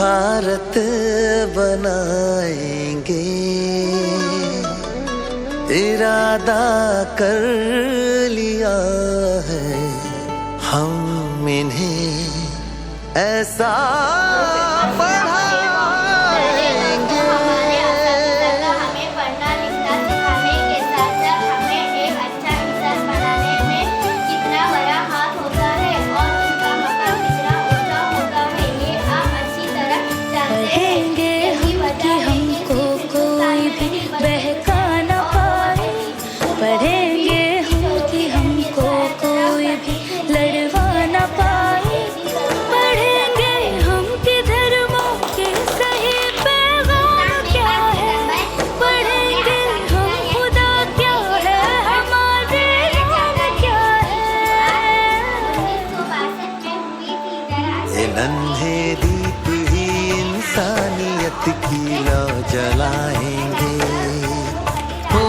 भारत बनाएंगे, इरादा कर लिया है हम इन्हें ऐसा पढ़ाएंगे। हमें पढ़ना लिखना सिखाने के साथ साथ हमें एक अच्छा इंसान बनाने में कितना बड़ा हाथ होता है और उनका मकाम कितना ऊंचा होता है, ये आप अच्छी तरह जानते हैं। यही वजह है कि कोई भी बहका न पाए, पढ़ेंगे हम कि हमको कोई भी लड़वा न पाए, पढ़ेंगे हम कि धर्मों के सही पैगाम क्या है, पढ़ेंगे हम खुदा क्या है, हमारे नाम क्या है। 1962 में हुई थी जरा ये नन्हे दीप ही इंसानियत की लौ जलाएंगे। हो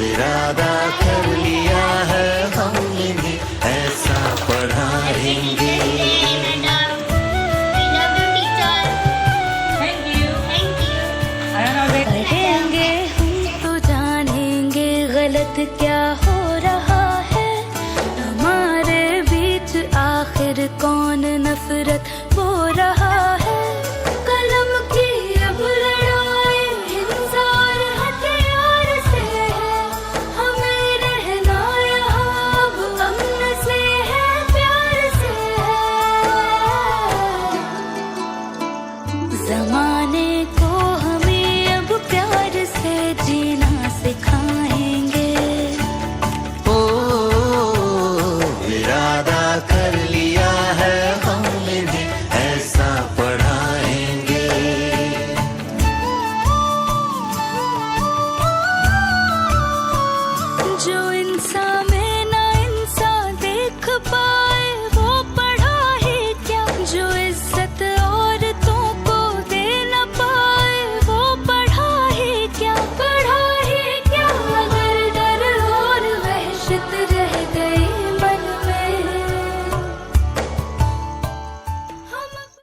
इरादा कर लिया है हम इन्हें ऐसा पढ़ाएंगे। पढ़ेंगे हम तो जानेंगे गलत क्या हो रहा है, हमारे बीच आखिर कौन नफरत बो रहा है। कलम की अब लड़ाई हिंसा और हथियार से है, हमें रहना यहाँ अब अमन से है, प्यार से है।